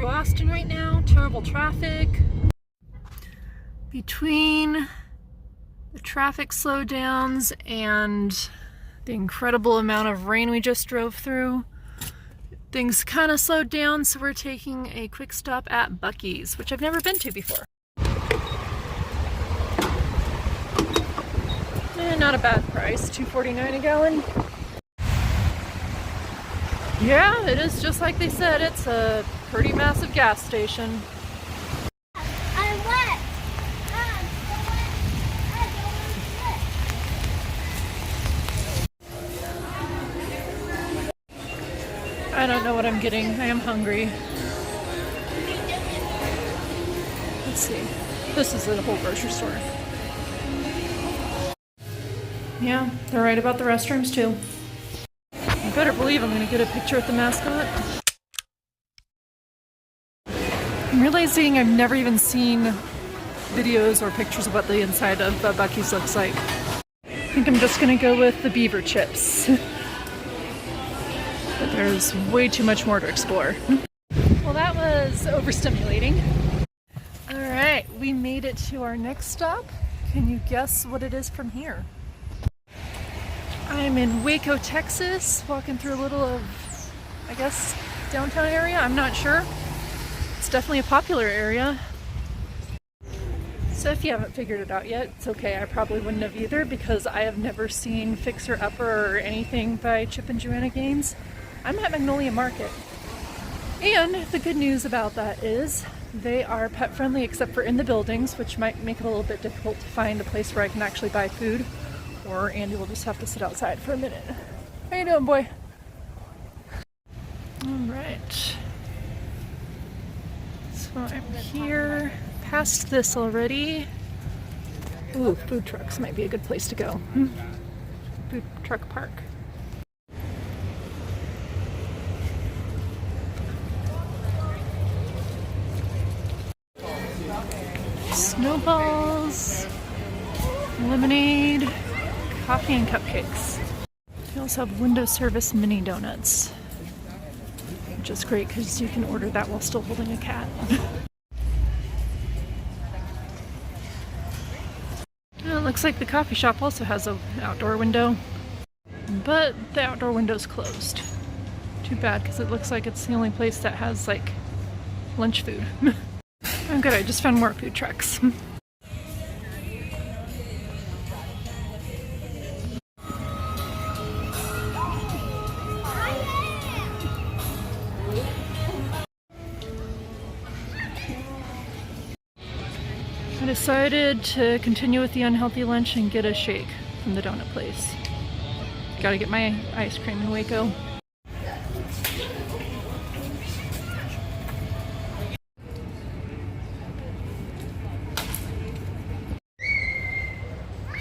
through Austin right now. Terrible traffic. Between the traffic slowdowns and the incredible amount of rain we just drove through, things kind of slowed down, so we're taking a quick stop at Buc-ee's, which I've never been to before. Not a bad price, $2.49 a gallon. Yeah, it is just like they said. It's a pretty massive gas station. I don't know what I'm getting. I am hungry. Let's see. This is the whole grocery store. Yeah, they're right about the restrooms too. You better believe I'm gonna get a picture with the mascot. I'm realizing I've never even seen videos or pictures of what the inside of Buc-ee's looks like. I think I'm just gonna go with the beaver chips. But there's way too much more to explore. Well, that was overstimulating. All right, we made it to our next stop. Can you guess what it is from here? I'm in Waco, Texas, walking through a little of, I guess, downtown area. I'm not sure. It's definitely a popular area. So if you haven't figured it out yet, it's okay. I probably wouldn't have either because I have never seen Fixer Upper or anything by Chip and Joanna Gaines. I'm at Magnolia Market. And the good news about that is they are pet friendly except for in the buildings, which might make it a little bit difficult to find a place where I can actually buy food. Or Andy will just have to sit outside for a minute. How you doing, boy? All right. So I'm here, past this already. Ooh, food trucks might be a good place to go. Food truck park. Snowballs, lemonade, coffee and cupcakes. We also have window service mini donuts, which is great because you can order that while still holding a cat. Well, it looks like the coffee shop also has an outdoor window, but the outdoor window's closed. Too bad because it looks like it's the only place that has like lunch food. Oh good, I just found more food trucks. I decided to continue with the unhealthy lunch and get a shake from the donut place. Gotta get my ice cream in Waco.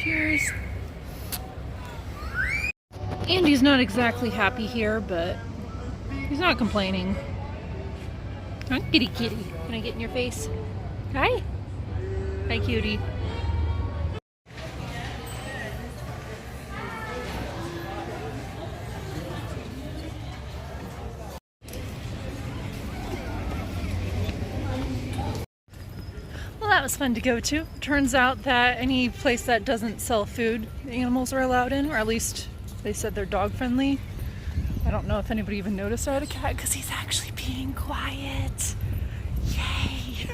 Cheers. Andy's not exactly happy here, but he's not complaining. Huh? Kitty kitty. Can I get in your face? Hi. Hi, cutie. Well, that was fun to go to. Turns out that any place that doesn't sell food, animals are allowed in, or at least they said they're dog friendly. I don't know if anybody even noticed I had a cat because he's actually being quiet. Yay!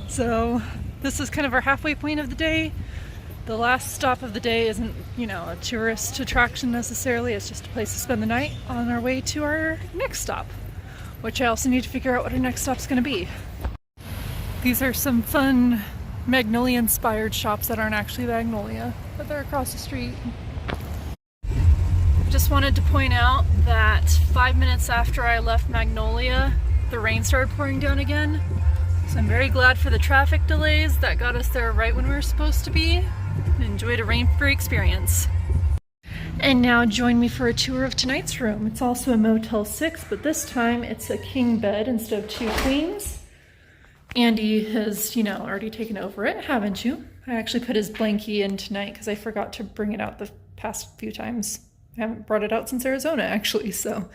So this is kind of our halfway point of the day. The last stop of the day isn't, you know, a tourist attraction necessarily. It's just a place to spend the night on our way to our next stop, which I also need to figure out what our next stop's going to be. These are some fun Magnolia-inspired shops that aren't actually Magnolia, but they're across the street. Just wanted to point out that 5 minutes after I left Magnolia, the rain started pouring down again. So I'm very glad for the traffic delays that got us there right when we were supposed to be. Enjoyed a rain-free experience. And now join me for a tour of tonight's room. It's also a Motel 6, but this time it's a king bed instead of 2 queens. Andy has, you know, already taken over it, haven't you? I actually put his blankie in tonight because I forgot to bring it out the past few times. I haven't brought it out since Arizona, actually, so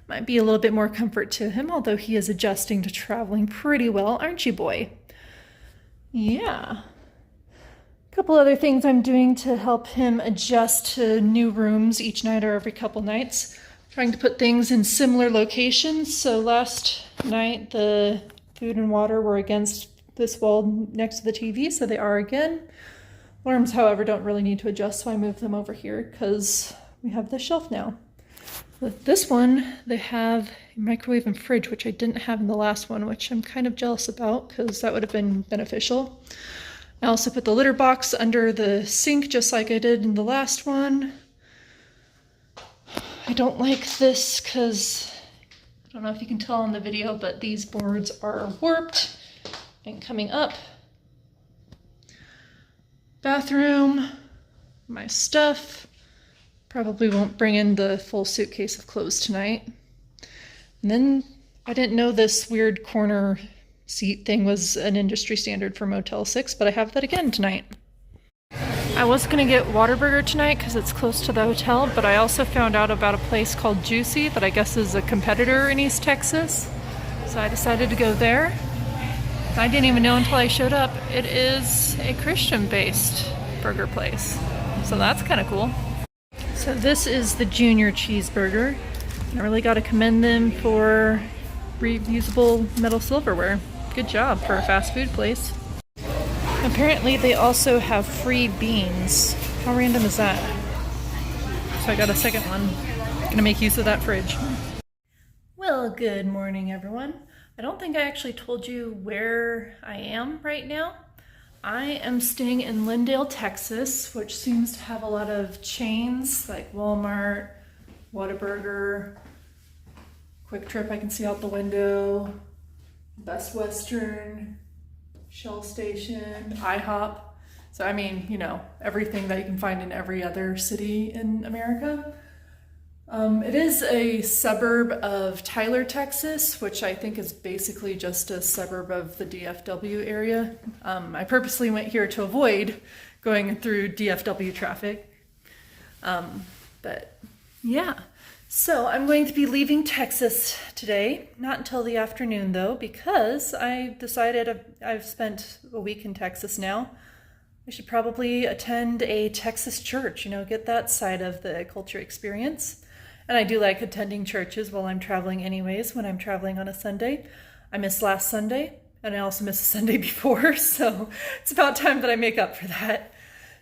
Might be a little bit more comfort to him, although he is adjusting to traveling pretty well, aren't you, boy? Yeah. A couple other things I'm doing to help him adjust to new rooms each night or every couple nights. Trying to put things in similar locations. So last night the food and water were against this wall next to the TV, so they are again. Worms, however, don't really need to adjust, so I moved them over here because we have this shelf now. With this one, they have a microwave and fridge, which I didn't have in the last one, which I'm kind of jealous about because that would have been beneficial. I also put the litter box under the sink just like I did in the last one. I don't like this because I don't know if you can tell in the video, but these boards are warped and coming up. Bathroom, my stuff. Probably won't bring in the full suitcase of clothes tonight. And then I didn't know this weird corner seat thing was an industry standard for Motel 6, but I have that again tonight. I was gonna get Whataburger tonight because it's close to the hotel, but I also found out about a place called Juicy that I guess is a competitor in East Texas. So I decided to go there. I didn't even know until I showed up. It is a Christian-based burger place. So that's kind of cool. So this is the junior cheeseburger. I really got to commend them for reusable metal silverware. Good job for a fast food place. Apparently they also have free beans. How random is that? So I got a second one. Gonna make use of that fridge. Well, good morning everyone. I don't think I actually told you where I am right now. I am staying in Lindale, Texas, which seems to have a lot of chains like Walmart, Whataburger, Quick Trip I can see out the window, Best Western, Shell Station, IHOP. So I mean, you know, everything that you can find in every other city in America. It is a suburb of Tyler, Texas, which I think is basically just a suburb of the DFW area. I purposely went here to avoid going through DFW traffic. But yeah, so I'm going to be leaving Texas today, not until the afternoon though, because I decided I've spent a week in Texas now. I should probably attend a Texas church, you know, get that side of the culture experience. And I do like attending churches while I'm traveling anyways, when I'm traveling on a Sunday. I missed last Sunday, and I also missed the Sunday before, so it's about time that I make up for that.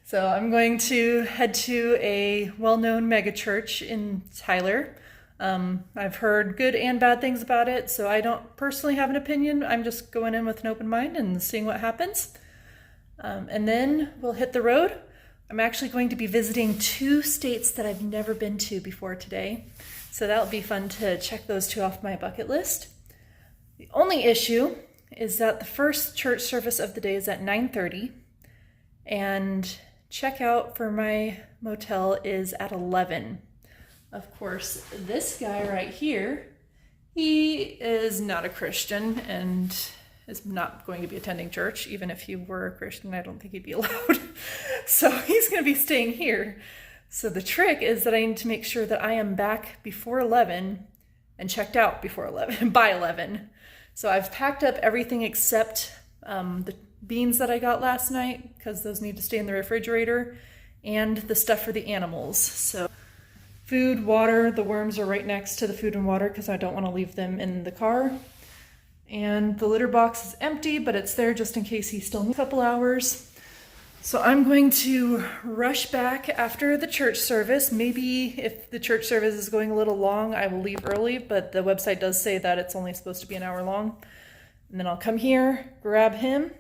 So I'm going to head to a well-known mega church in Tyler. I've heard good and bad things about it, so I don't personally have an opinion. I'm just going in with an open mind and seeing what happens. And then we'll hit the road. I'm actually going to be visiting 2 states that I've never been to before today. So that'll be fun to check those 2 off my bucket list. The only issue is that the first church service of the day is at 9:30 and checkout for my motel is at 11. Of course, this guy right here, he is not a Christian and is not going to be attending church. Even if he were a Christian, I don't think he'd be allowed. So he's going to be staying here. So the trick is that I need to make sure that I am back before 11 and checked out before 11, by 11. So I've packed up everything except the beans that I got last night, because those need to stay in the refrigerator, and the stuff for the animals. So food, water, the worms are right next to the food and water because I don't want to leave them in the car. And the litter box is empty, but it's there just in case he still needs a couple hours. So I'm going to rush back after the church service. Maybe if the church service is going a little long, I will leave early, but the website does say that it's only supposed to be an hour long. And then I'll come here, grab him,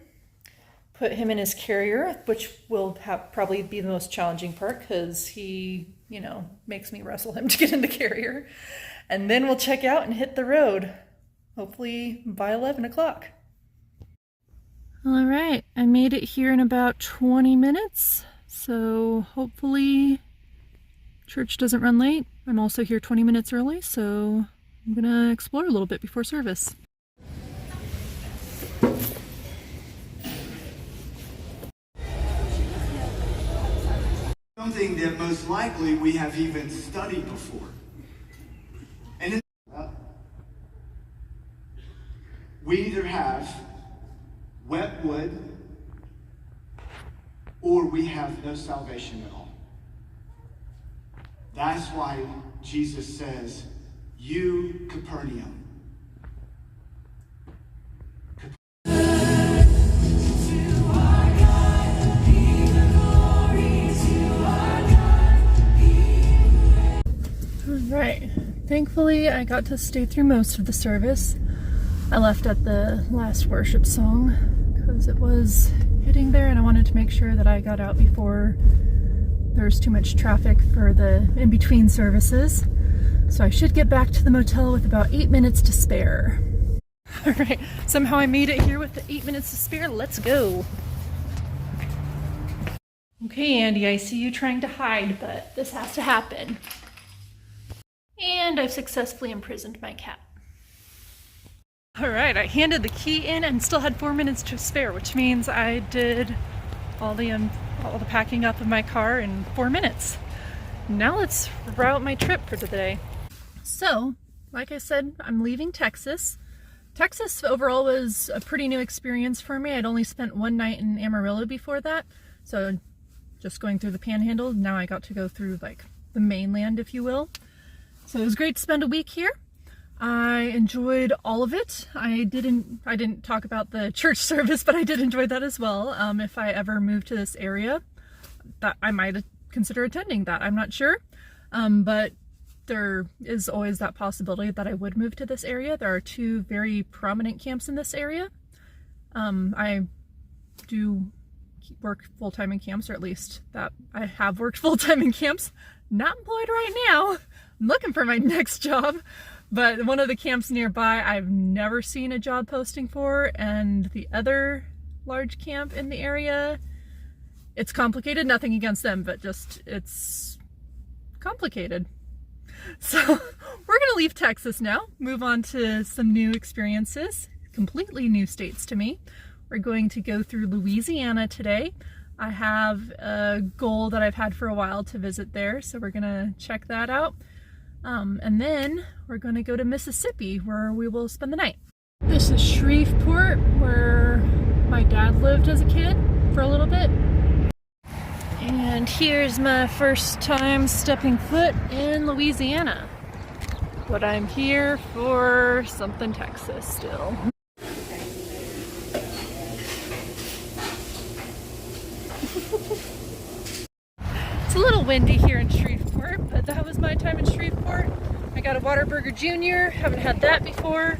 put him in his carrier, which will probably be the most challenging part because he, you know, makes me wrestle him to get in the carrier. And then we'll check out and hit the road. Hopefully by 11 o'clock. All right, I made it here in about 20 minutes, so hopefully church doesn't run late. I'm also here 20 minutes early, so I'm gonna explore a little bit before service. Something that most likely we have even studied before. And we either have wet wood or we have no salvation at all. That's why Jesus says, you Capernaum. Right. Thankfully, I got to stay through most of the service. I left at the last worship song because it was hitting there and I wanted to make sure that I got out before there was too much traffic for the in-between services. So I should get back to the motel with about 8 minutes to spare. All right, somehow I made it here with the 8 minutes to spare. Let's go. Okay, Andy, I see you trying to hide, but this has to happen. And I've successfully imprisoned my cat. All right, I handed the key in and still had 4 minutes to spare, which means I did all the packing up of my car in 4 minutes. Now let's route my trip for today. So, like I said, I'm leaving Texas. Texas overall was a pretty new experience for me. I'd only spent one night in Amarillo before that, so just going through the Panhandle. Now I got to go through like the mainland, if you will. So it was great to spend a week here. I enjoyed all of it. I didn't talk about the church service, but I did enjoy that as well. If I ever move to this area, that I might consider attending that. I'm not sure, but there is always that possibility that I would move to this area. There are two very prominent camps in this area. I do work full-time in camps, or at least that I have worked full-time in camps. Not employed right now. I'm looking for my next job, but one of the camps nearby I've never seen a job posting for, and the other large camp in the area, it's complicated. Nothing against them, but just it's complicated. So we're gonna leave Texas now, move on to some new experiences, completely new states to me. We're going to go through Louisiana today. I have a goal that I've had for a while to visit there, so we're gonna check that out. And then we're gonna go to Mississippi, where we will spend the night. This is Shreveport, where my dad lived as a kid for a little bit. And here's my first time stepping foot in Louisiana. But I'm here for something Texas still. It's a little windy here in Shreveport, but that was my time in Shreveport. I got a Whataburger Jr., haven't had that before.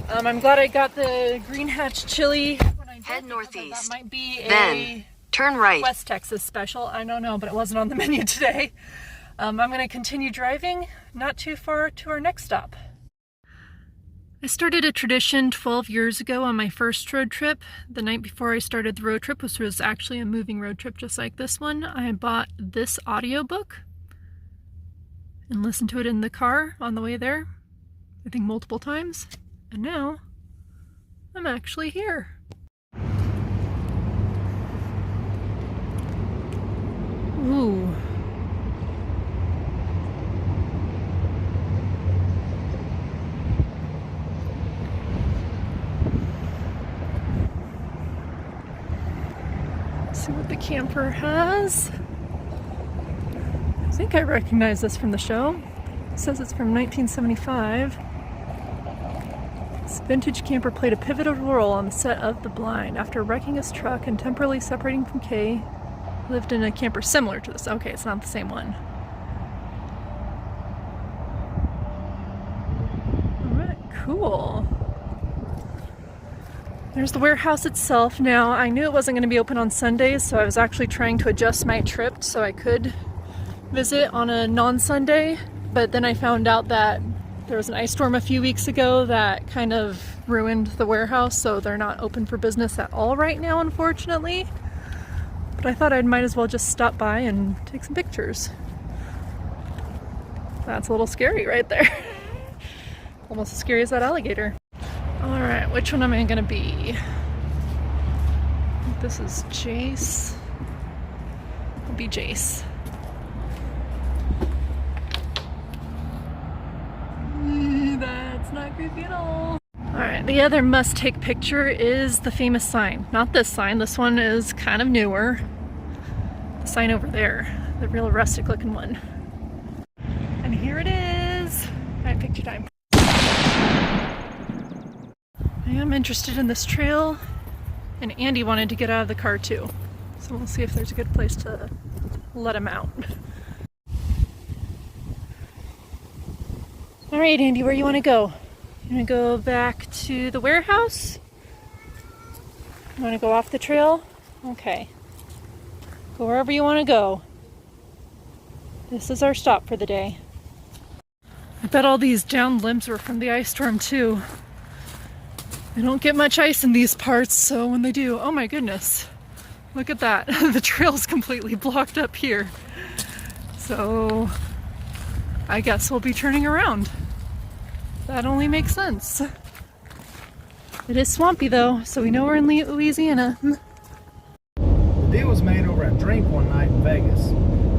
I'm glad I got the Green Hatch chili when I did. Head northeast. That might be Then turn right. West Texas special. I don't know, but it wasn't on the menu today. I'm going to continue driving not too far to our next stop. I started a tradition 12 years ago on my first road trip. The night before I started the road trip, which was actually a moving road trip just like this one, I bought this audiobook and listened to it in the car on the way there, I think multiple times. And now I'm actually here. Ooh. See what the camper has. I think I recognize this from the show. It says it's from 1975. This vintage camper played a pivotal role on the set of The Blind. After wrecking his truck and temporarily separating from Kay, he lived in a camper similar to this. Okay, it's not the same one. Alright, cool. There's the warehouse itself. Now, I knew it wasn't going to be open on Sundays, so I was actually trying to adjust my trip so I could visit on a non-Sunday, but then I found out that there was an ice storm a few weeks ago that kind of ruined the warehouse, so they're not open for business at all right now, unfortunately. But I thought I might as well just stop by and take some pictures. That's a little scary right there. Almost as scary as that alligator. Alright, which one am I gonna be? I think this is Jace. I'll be Jace. That's not creepy at all. Alright, the other must-take picture is the famous sign. Not this sign, this one is kind of newer. The sign over there, the real rustic looking one. And here it is! Alright, picture time. I am interested in this trail, and Andy wanted to get out of the car too. So we'll see if there's a good place to let him out. Alright, Andy, where you want to go? You want to go back to the warehouse? You want to go off the trail? Okay. Go wherever you want to go. This is our stop for the day. I bet all these downed limbs were from the ice storm too. They don't get much ice in these parts, so when they do, oh my goodness. Look at that. The trail's completely blocked up here. So I guess we'll be turning around. That only makes sense. It is swampy though, so we know we're in Louisiana. The deal was made over at Drink one night in Vegas.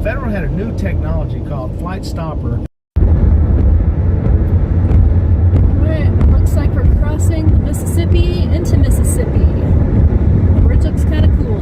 Federal had a new technology called Flight Stopper. Alright, looks like we're crossing the Mississippi into Mississippi. The bridge looks kind of cool.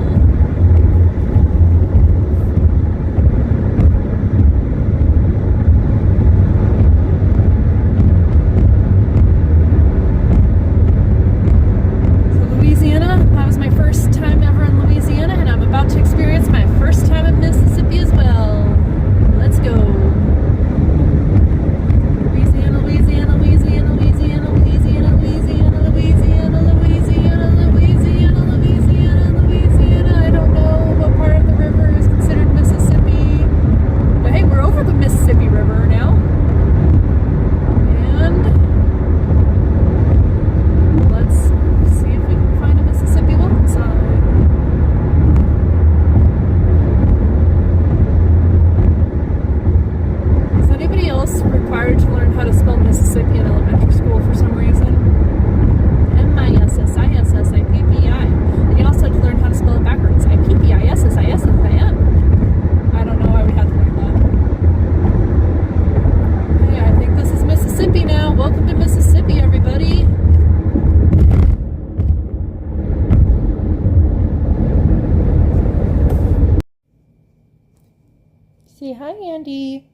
Say hi, Andy.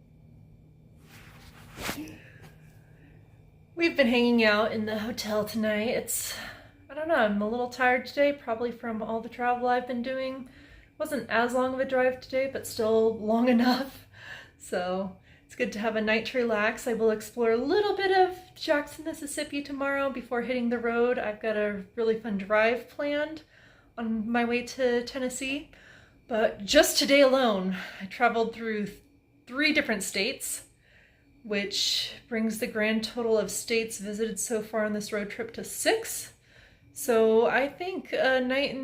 We've been hanging out in the hotel tonight. I don't know, I'm a little tired today, probably from all the travel I've been doing. Wasn't as long of a drive today, but still long enough. So it's good to have a night to relax. I will explore a little bit of Jackson, Mississippi tomorrow before hitting the road. I've got a really fun drive planned on my way to Tennessee. But just today alone, I traveled through 3 different states, which brings the grand total of states visited so far on this road trip to 6. So I think a night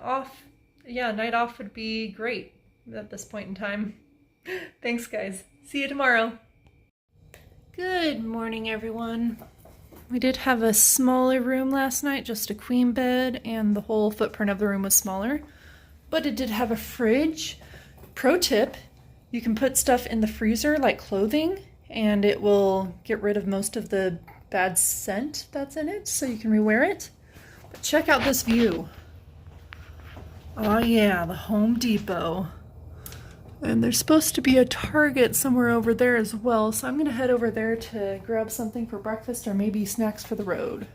off would be great at this point in time. Thanks, guys. See you tomorrow. Good morning, everyone. We did have a smaller room last night, just a queen bed, and the whole footprint of the room was smaller. But it did have a fridge. Pro tip, you can put stuff in the freezer like clothing and it will get rid of most of the bad scent that's in it, so you can rewear it. But check out this view. Oh yeah, the Home Depot. And there's supposed to be a Target somewhere over there as well, so I'm gonna head over there to grab something for breakfast or maybe snacks for the road.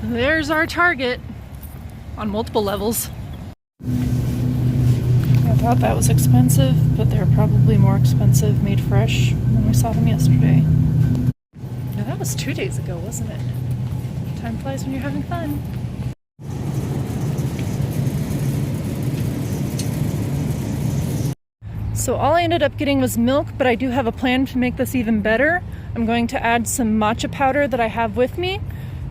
There's our Target on multiple levels. I thought that was expensive, but they're probably more expensive made fresh when we saw them yesterday. Now that was 2 days ago, wasn't it? Time flies when you're having fun. So all I ended up getting was milk, but I do have a plan to make this even better. I'm going to add some matcha powder that I have with me,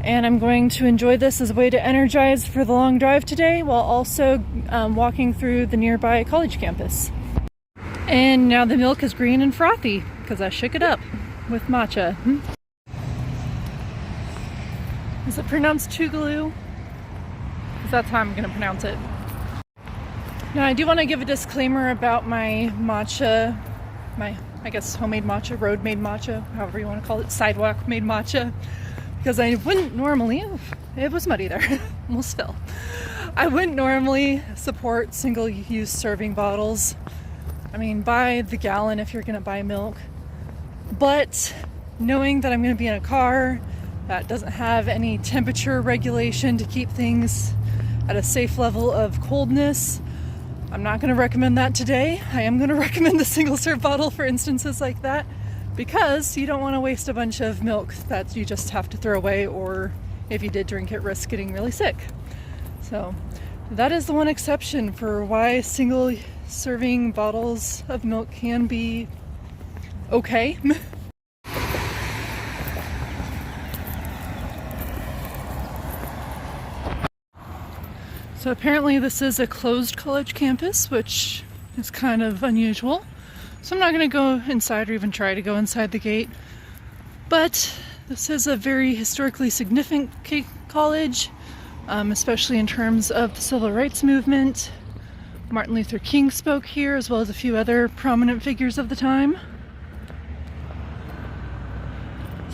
and I'm going to enjoy this as a way to energize for the long drive today while also walking through the nearby college campus. And now the milk is green and frothy because I shook it up with matcha. Is it pronounced Tougaloo? Because that's how I'm going to pronounce it. Now I do want to give a disclaimer about my matcha, my I guess homemade matcha, road-made matcha, however you want to call it, sidewalk-made matcha, because I wouldn't normally, it was muddy there, almost fell. I wouldn't normally support single-use serving bottles. I mean, buy the gallon if you're going to buy milk. But knowing that I'm going to be in a car that doesn't have any temperature regulation to keep things at a safe level of coldness, I'm not going to recommend that today. I am going to recommend the single-serve bottle for instances like that, because you don't want to waste a bunch of milk that you just have to throw away, or if you did drink it, risk getting really sick. So that is the one exception for why single-serving bottles of milk can be okay. So apparently this is a closed college campus, which is kind of unusual. So I'm not going to go inside or even try to go inside the gate. But this is a very historically significant college, especially in terms of the civil rights movement. Martin Luther King spoke here, as well as a few other prominent figures of the time.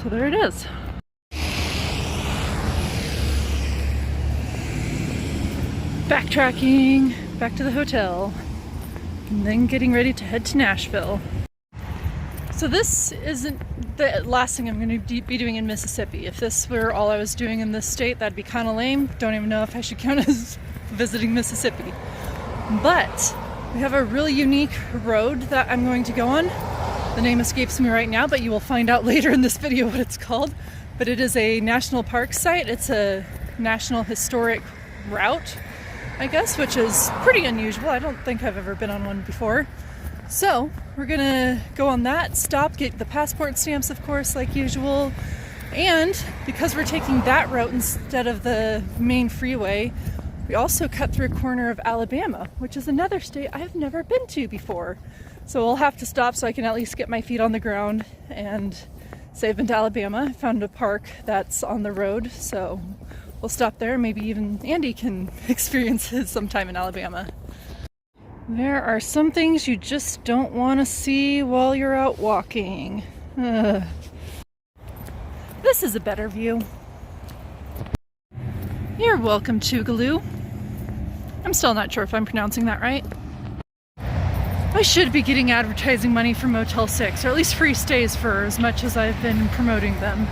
So there it is. Backtracking back to the hotel, and then getting ready to head to Nashville. So this isn't the last thing I'm going to be doing in Mississippi. If this were all I was doing in this state, that'd be kind of lame. Don't even know if I should count as visiting Mississippi. But we have a really unique road that I'm going to go on. The name escapes me right now, but you will find out later in this video what it's called. But it is a national park site. It's a national historic route, I guess, which is pretty unusual. I don't think I've ever been on one before. So we're gonna go on that, stop, get the passport stamps, of course, like usual. And because we're taking that route instead of the main freeway, we also cut through a corner of Alabama, which is another state I've never been to before. So we'll have to stop so I can at least get my feet on the ground and say I've been to Alabama. I found a park that's on the road, so we'll stop there. Maybe even Andy can experience his sometime in Alabama. There are some things you just don't want to see while you're out walking. This is a better view. You're welcome, Tougaloo. I'm still not sure if I'm pronouncing that right. I should be getting advertising money from Motel 6, or at least free stays for as much as I've been promoting them.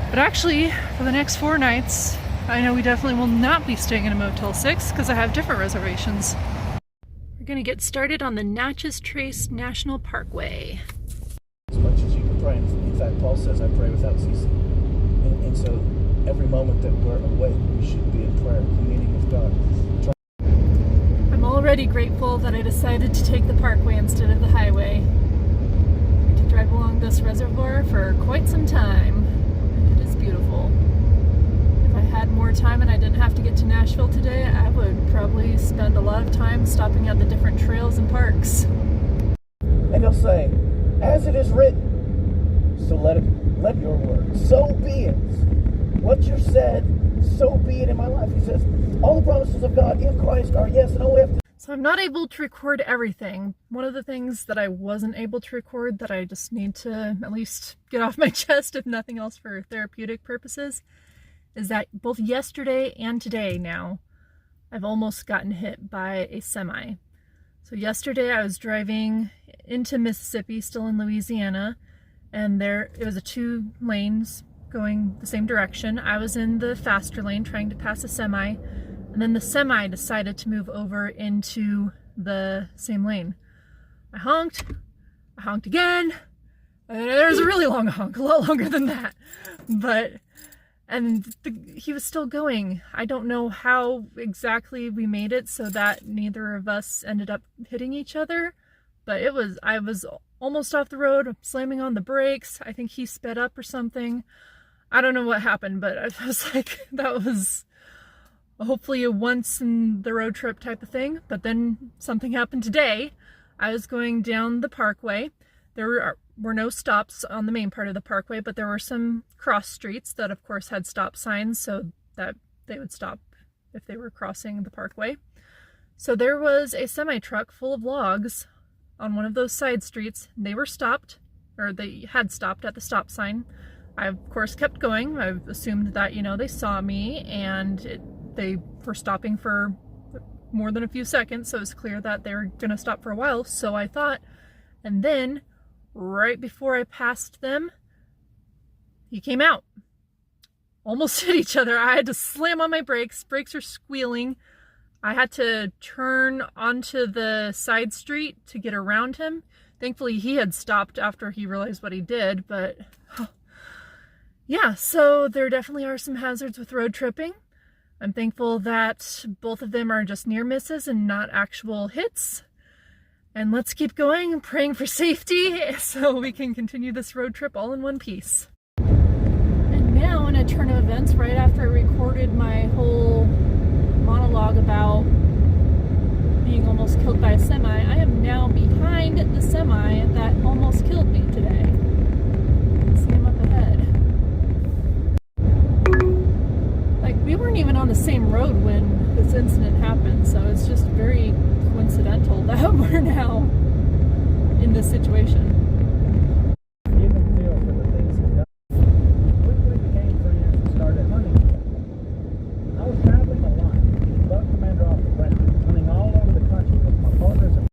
But actually, for the next 4 nights, I know we definitely will not be staying in a Motel 6 because I have different reservations. We're going to get started on the Natchez Trace National Parkway. As much as you can pray. In fact, Paul says, I pray without ceasing. And so every moment that we're awake, we should be in prayer, communing with God. I'm already grateful that I decided to take the parkway instead of the highway. I get to drive along this reservoir for quite some time, and it is beautiful. If I had more time and I didn't have to get to Nashville today, I would probably spend a lot of time stopping at the different trails and parks. And he'll say, as it is written, so let your word, so be it. What you said, so be it in my life. He says, all the promises of God in Christ are yes, and all we have to. So I'm not able to record everything. One of the things that I wasn't able to record that I just need to at least get off my chest, if nothing else for therapeutic purposes, is that both yesterday and today now, I've almost gotten hit by a semi. So yesterday I was driving into Mississippi, still in Louisiana, and it was a 2 lanes going the same direction. I was in the faster lane trying to pass a semi, and then the semi decided to move over into the same lane. I honked again, and there was a really long honk, a lot longer than that. And he was still going. I don't know how exactly we made it so that neither of us ended up hitting each other, but I was almost off the road, slamming on the brakes. I think he sped up or something. I don't know what happened, but I was like, that was hopefully a once in the road trip type of thing. But then something happened today. I was going down the parkway. There were no stops on the main part of the parkway, but there were some cross streets that of course had stop signs so that they would stop if they were crossing the parkway. So there was a semi truck full of logs on one of those side streets. They were stopped, or they had stopped at the stop sign. I, of course, kept going. I assumed that, they saw me, and they were stopping for more than a few seconds, so it was clear that they were going to stop for a while, so I thought. And then, right before I passed them, he came out. Almost hit each other. I had to slam on my brakes. Brakes are squealing. I had to turn onto the side street to get around him. Thankfully, he had stopped after he realized what he did, but yeah, so there definitely are some hazards with road tripping. I'm thankful that both of them are just near misses and not actual hits. And let's keep going and praying for safety so we can continue this road trip all in one piece. And now, in a turn of events, right after I recorded my whole monologue about being almost killed by a semi, I am now behind the semi that almost killed me today. See him up ahead. Like, we weren't even on the same road when this incident happened, so it's just very coincidental that we're now in this situation. Even feel for the things he's done. Quickly became friends and started hunting together. I was traveling a lot, getting bug commander off the ground, hunting all over the country with my partners and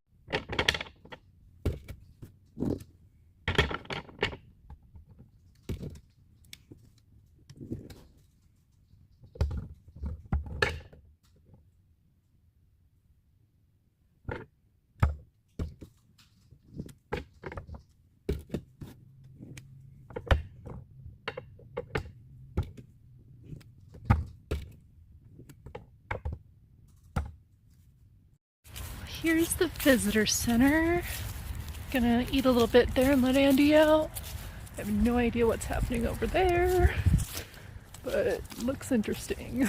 Here's the visitor center. Gonna eat a little bit there and let Andy out. I have no idea what's happening over there, but it looks interesting.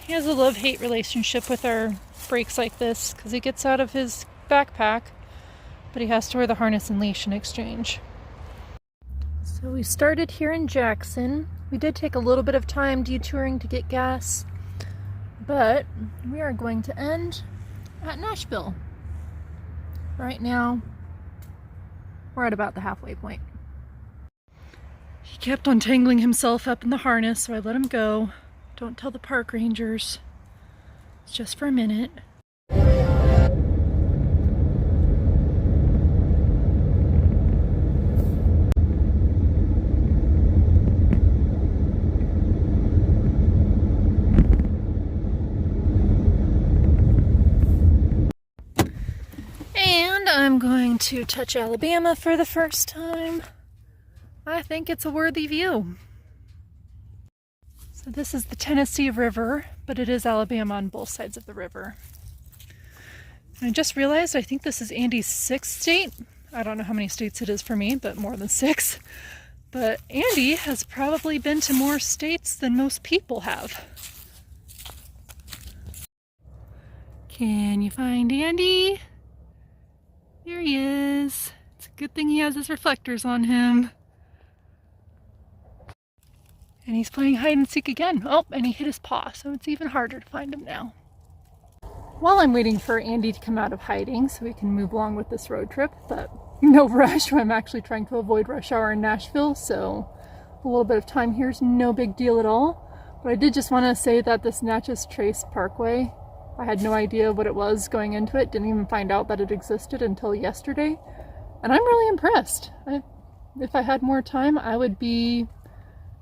He has a love-hate relationship with our brakes like this because he gets out of his backpack, but he has to wear the harness and leash in exchange. So we started here in Jackson. We did take a little bit of time detouring to get gas, but we are going to end at Nashville. Right now, we're at about the halfway point. He kept on tangling himself up in the harness, so I let him go. Don't tell the park rangers. It's just for a minute. And I'm going to touch Alabama for the first time. I think it's a worthy view. So this is the Tennessee River, but it is Alabama on both sides of the river. And I just realized I think this is Andy's 6th state. I don't know how many states it is for me, but more than 6. But Andy has probably been to more states than most people have. Can you find Andy? There he is. It's a good thing he has his reflectors on him. And he's playing hide and seek again. Oh, and he hit his paw, so it's even harder to find him now. While I'm waiting for Andy to come out of hiding so we can move along with this road trip, but no rush. I'm actually trying to avoid rush hour in Nashville, so a little bit of time here is no big deal at all. But I did just want to say that this Natchez Trace Parkway, I had no idea what it was going into it. Didn't even find out that it existed until yesterday. And I'm really impressed. If I had more time, I would be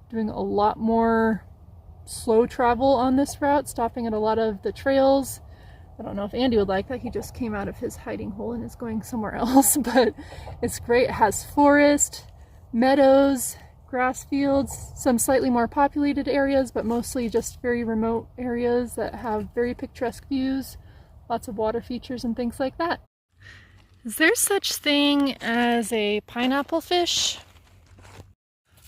doing a lot more slow travel on this route, stopping at a lot of the trails. I don't know if Andy would like that. He just came out of his hiding hole and is going somewhere else, but it's great. It has forest, meadows, grass fields, some slightly more populated areas, but mostly just very remote areas that have very picturesque views, lots of water features and things like that. Is there such thing as a pineapple fish?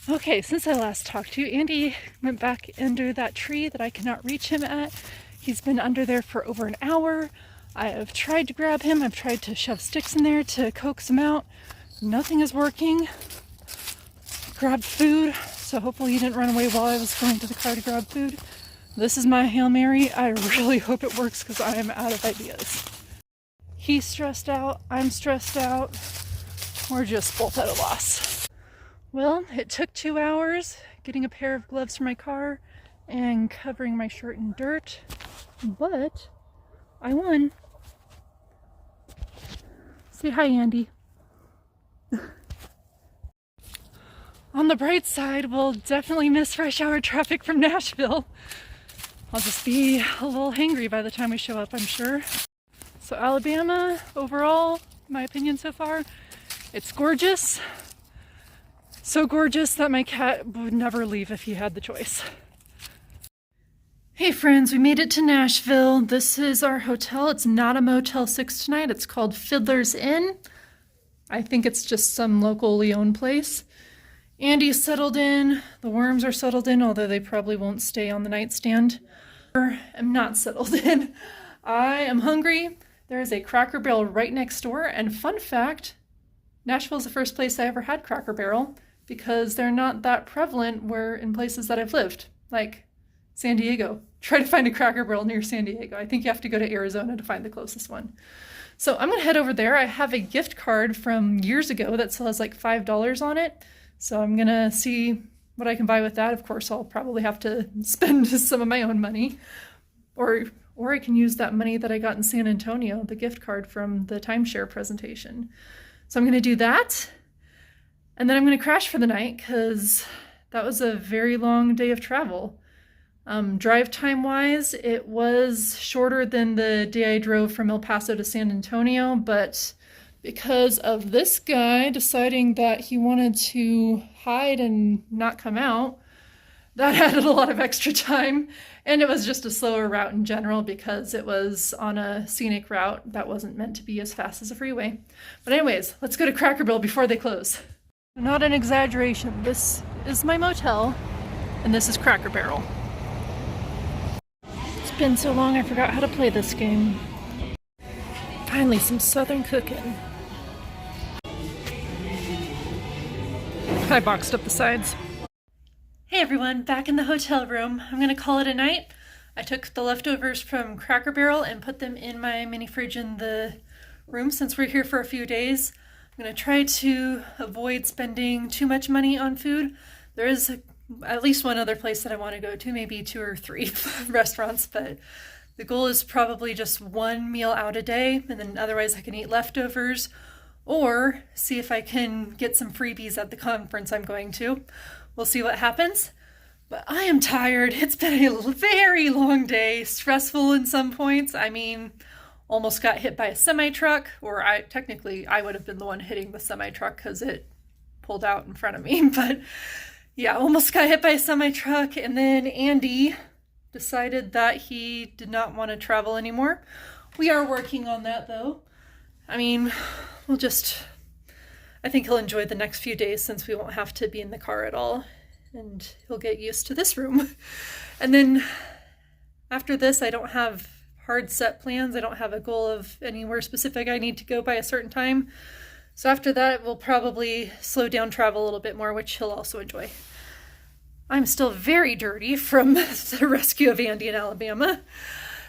Okay, since I last talked to you, Andy went back under that tree that I cannot reach him at. He's been under there for over an hour. I have tried to grab him. I've tried to shove sticks in there to coax him out. Nothing is working. Grabbed food, so hopefully he didn't run away while I was going to the car to grab food. This is my Hail Mary. I really hope it works because I am out of ideas. He's stressed out. I'm stressed out. We're just both at a loss. Well, it took 2 hours getting a pair of gloves for my car and covering my shirt in dirt, but I won. Say hi, Andy. On the bright side, we'll definitely miss rush hour traffic from Nashville. I'll just be a little hangry by the time we show up, I'm sure. So Alabama, overall, my opinion so far, it's gorgeous. So gorgeous that my cat would never leave if he had the choice. Hey friends, we made it to Nashville. This is our hotel. It's not a Motel 6 tonight. It's called Fiddler's Inn. I think it's just some locally owned place. Andy's settled in. The worms are settled in, although they probably won't stay on the nightstand. I'm not settled in. I am hungry. There is a Cracker Barrel right next door. And fun fact, Nashville's the first place I ever had Cracker Barrel because they're not that prevalent in places that I've lived, like San Diego. Try to find a Cracker Barrel near San Diego. I think you have to go to Arizona to find the closest one. So I'm gonna head over there. I have a gift card from years ago that still has like $5 on it. So I'm gonna see what I can buy with that. Of course, I'll probably have to spend some of my own money, or I can use that money that I got in San Antonio, the gift card from the timeshare presentation. So I'm gonna do that. And then I'm gonna crash for the night because that was a very long day of travel. Drive time wise, it was shorter than the day I drove from El Paso to San Antonio, but because of this guy deciding that he wanted to hide and not come out, that added a lot of extra time. And it was just a slower route in general because it was on a scenic route that wasn't meant to be as fast as a freeway. But anyways, let's go to Cracker Barrel before they close. Not an exaggeration. This is my motel, and this is Cracker Barrel. It's been so long I forgot how to play this game. Finally, some southern cooking. I boxed up the sides. Hey everyone, back in the hotel room. I'm gonna call it a night. I took the leftovers from Cracker Barrel and put them in my mini fridge in the room since we're here for a few days. I'm gonna try to avoid spending too much money on food. There is at least one other place that I want to go to, maybe 2 or 3 restaurants, but the goal is probably just one meal out a day, and then otherwise I can eat leftovers or see if I can get some freebies at the conference I'm going to. We'll see what happens, but I am tired. It's been a very long day, stressful in some points. I mean, almost got hit by a semi-truck, or I would have been the one hitting the semi-truck because it pulled out in front of me, but yeah, almost got hit by a semi-truck, and then Andy decided that he did not want to travel anymore. We are working on that though. I mean, I think he'll enjoy the next few days since we won't have to be in the car at all, and he'll get used to this room. And then after this, I don't have hard set plans. I don't have a goal of anywhere specific I need to go by a certain time. So after that, we'll probably slow down travel a little bit more, which he'll also enjoy. I'm still very dirty from the rescue of Andy in Alabama.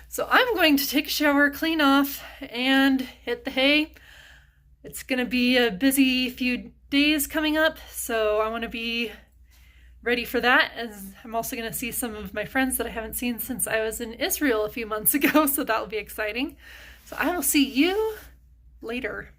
So I'm going to take a shower, clean off, and hit the hay. It's going to be a busy few days coming up, so I want to be ready for that. As I'm also going to see some of my friends that I haven't seen since I was in Israel a few months ago, so that'll be exciting. So I will see you later.